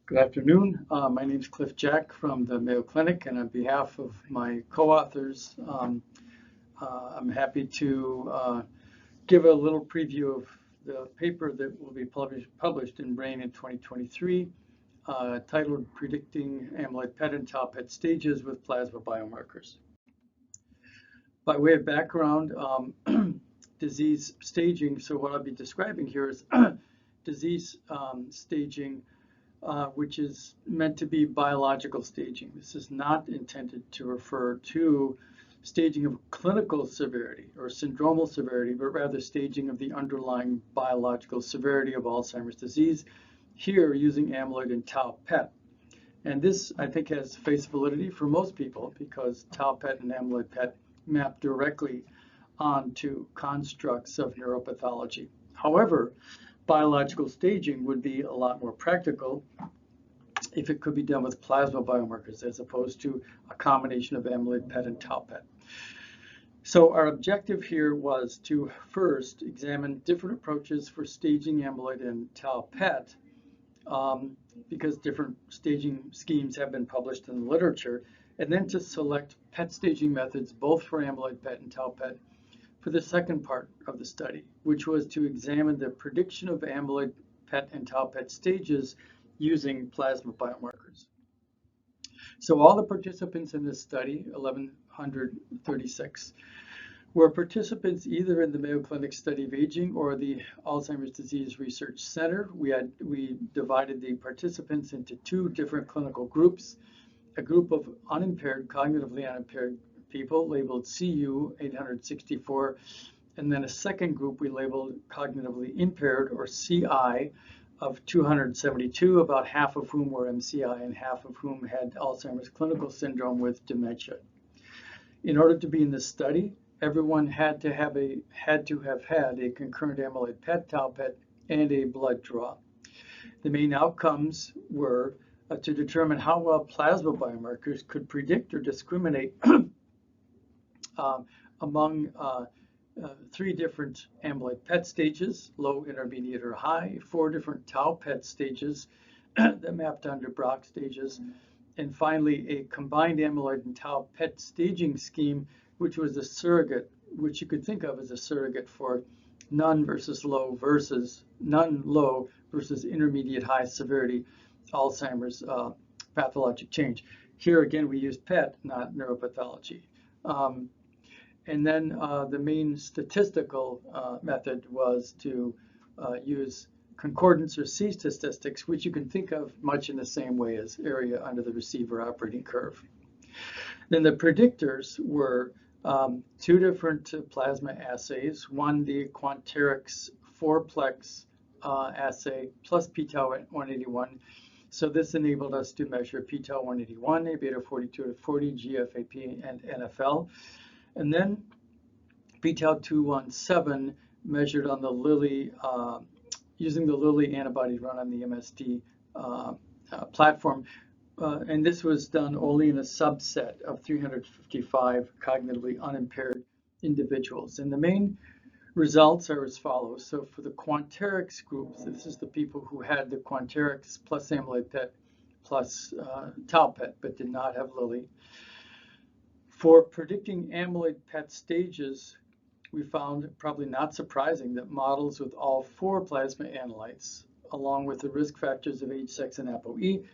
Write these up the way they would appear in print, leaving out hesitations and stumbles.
Good afternoon. My name is Cliff Jack from the Mayo Clinic, and on behalf of my co-authors, I'm happy to give a little preview of the paper that will be published in Brain in 2023, titled Predicting Amyloid PET and Tau PET Stages with Plasma Biomarkers. By way of background, disease staging, so what I'll be describing here is disease staging, which is meant to be biological staging. This is not intended to refer to staging of clinical severity or syndromal severity, but rather staging of the underlying biological severity of Alzheimer's disease, here using amyloid and tau PET. And this, I think, has face validity for most people because tau PET and amyloid PET map directly onto constructs of neuropathology. However, biological staging would be a lot more practical if it could be done with plasma biomarkers as opposed to a combination of amyloid PET and tau PET. So our objective here was to first examine different approaches for staging amyloid and tau PET because different staging schemes have been published in the literature, and then to select PET staging methods both for amyloid PET and tau PET for the second part of the study, which was to examine the prediction of amyloid PET and tau PET stages using plasma biomarkers. So all the participants in this study, 1,136, were participants either in the Mayo Clinic Study of Aging or the Alzheimer's Disease Research Center. We divided the participants into two different clinical groups, a group of unimpaired, cognitively unimpaired people labeled CU 864, and then a second group we labeled cognitively impaired, or CI, of 272, about half of whom were MCI and half of whom had Alzheimer's clinical syndrome with dementia. In order to be in this study, everyone had to have had a concurrent amyloid PET, tau PET, and a blood draw. The main outcomes were to determine how well plasma biomarkers could predict or discriminate among three different amyloid PET stages, low, intermediate, or high, four different tau PET stages that mapped onto Braak stages, and finally a combined amyloid and tau PET staging scheme, which was a surrogate, which you could think of as a surrogate for none low versus intermediate high severity Alzheimer's pathologic change. Here again, we used PET, not neuropathology. And then the main statistical method was to use concordance or C statistics, which you can think of much in the same way as area under the receiver operating curve. Then the predictors were two different plasma assays, one the Quanterix 4-plex assay plus p-tau 181. So this enabled us to measure p-tau 181, A-beta 42 to 40, GFAP, and NFL. And then p-tau 217 measured on the Lilly, using the Lilly antibody run on the MSD platform. And this was done only in a subset of 355 cognitively unimpaired individuals. And the main results are as follows. So for the Quanterix groups, this is the people who had the Quanterix plus amyloid PET plus tau PET, but did not have Lilly. For predicting amyloid PET stages, we found, probably not surprising, that models with all four plasma analytes, along with the risk factors of age, sex, and APOE,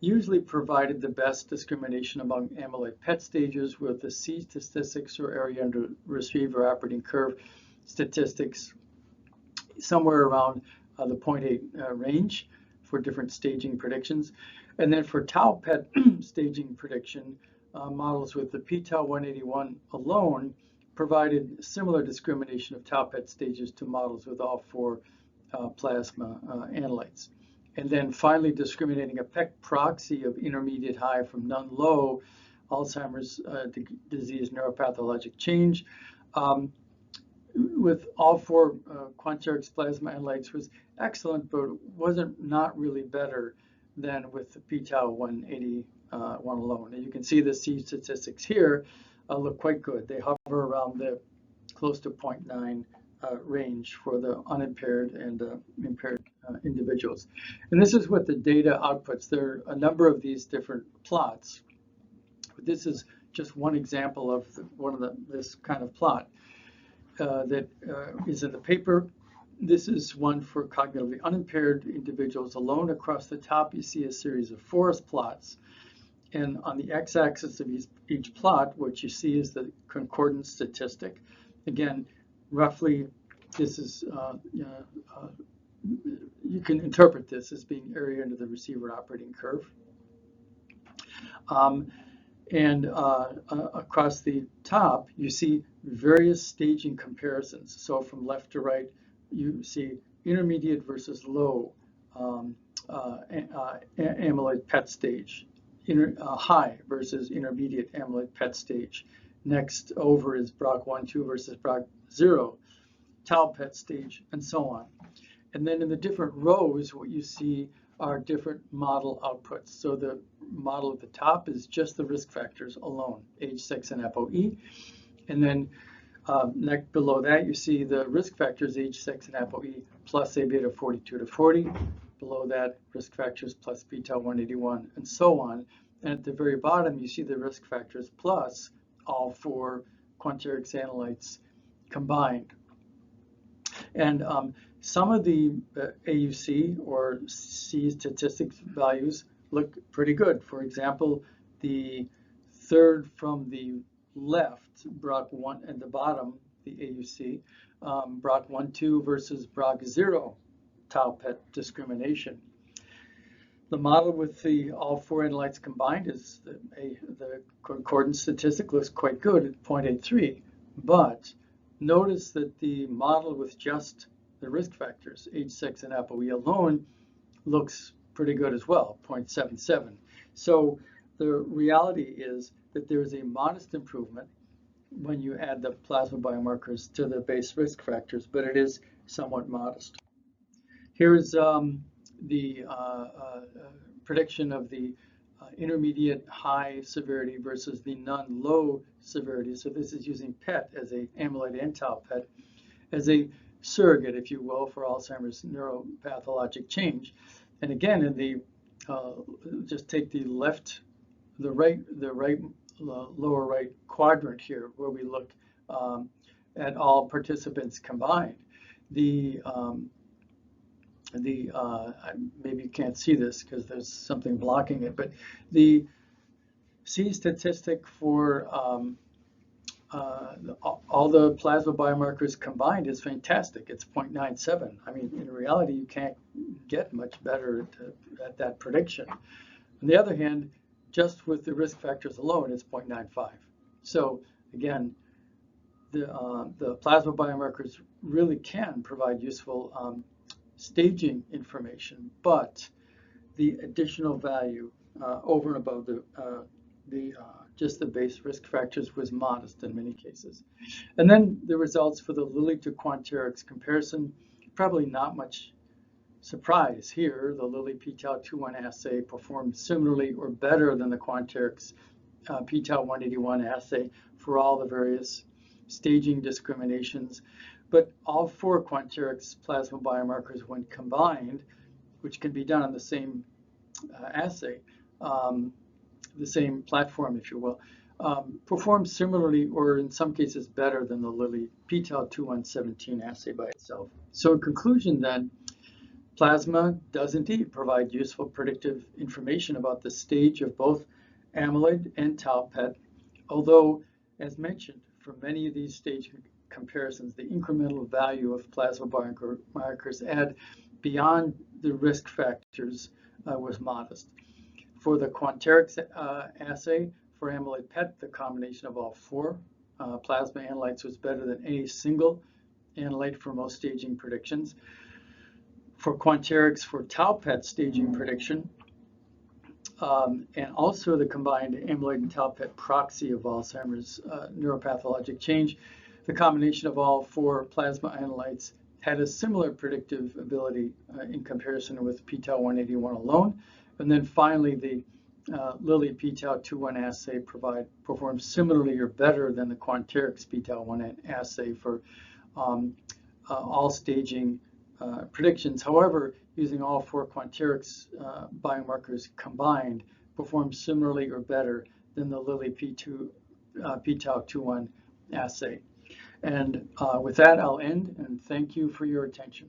usually provided the best discrimination among amyloid PET stages with the C statistics, or area under receiver operating curve statistics, somewhere around the 0.8 range for different staging predictions. And then for tau PET staging prediction, models with the p-tau 181 alone provided similar discrimination of tau PET stages to models with all four plasma analytes. And then finally discriminating a PET proxy of intermediate high from none low Alzheimer's disease neuropathologic change with all four Quanterix plasma analytes was excellent, but wasn't not really better than with the p-tau 181 alone. And you can see the C statistics here look quite good. They hover around the close to 0.9 range for the unimpaired and impaired individuals. And this is what the data outputs. There are a number of these different plots. This is just one example of this kind of plot that is in the paper. This is one for cognitively unimpaired individuals alone. Across the top, you see a series of forest plots. And on the x-axis of each plot, what you see is the concordance statistic. Again, roughly, this is, you can interpret this as being area under the receiver operating curve. Across the top, you see various staging comparisons. So from left to right, you see intermediate versus low amyloid PET stage, high versus intermediate amyloid PET stage. Next over is BROC1/2 versus BROC0, tau PET stage, and so on. And then in the different rows, what you see are different model outputs. So the model at the top is just the risk factors alone, age, sex, and APOE. And then next below that, you see the risk factors, age, sex, and APOE, plus A beta 42 to 40. Below that, risk factors plus p-tau 181, and so on. And at the very bottom, you see the risk factors plus all four Quanterix analytes combined. And some of the AUC or C statistics values look pretty good. For example, the third from the left, BROC1, and the bottom, the AUC, BROC1/2 versus BROC0 tau PET discrimination. The model with all four analytes combined is the concordance statistic looks quite good at 0.83, but notice that the model with just the risk factors, age, sex, and APOE alone, looks pretty good as well, 0.77. So the reality is that there is a modest improvement when you add the plasma biomarkers to the base risk factors, but it is somewhat modest. Here's the prediction of the intermediate high severity versus the non-low severity. So this is using PET as a amyloid and tau PET as a surrogate, if you will, for Alzheimer's neuropathologic change. And again, in the just take the lower right quadrant here, where we look at all participants combined. Maybe you can't see this because there's something blocking it, but the C statistic for all the plasma biomarkers combined is fantastic. It's 0.97. I mean, in reality, you can't get much better at that prediction. On the other hand, just with the risk factors alone, it's 0.95. So again, the plasma biomarkers really can provide useful staging information, but the additional value over and above just the base risk factors was modest in many cases. And then the results for the Lilly to Quanterix comparison, probably not much surprise here. The Lilly p-tau 2/1 assay performed similarly or better than the Quanterix p-tau 181 assay for all the various staging discriminations. But all four Quanterix plasma biomarkers, when combined, which can be done on the same assay, the same platform, if you will, perform similarly or in some cases better than the Lilly p-tau 2/117 assay by itself. So in conclusion then, plasma does indeed provide useful predictive information about the stage of both amyloid and tau PET, although, as mentioned, for many of these stage comparisons, the incremental value of plasma biomarkers add beyond the risk factors was modest. For the Quanterix assay for amyloid PET, the combination of all four plasma analytes was better than any single analyte for most staging predictions. For Quanterix for tau PET staging prediction, and also the combined amyloid and tau PET proxy of Alzheimer's neuropathologic change, the combination of all four plasma analytes had a similar predictive ability in comparison with p-tau 181 alone. And then finally, the Lilly p-tau 2/1 assay performed similarly or better than the Quanterix p-tau 1 assay for all staging predictions. However, using all 4 quanterics biomarkers combined performs similarly or better than the Lilly p-tau 2-1 assay. And with that, I'll end, and thank you for your attention.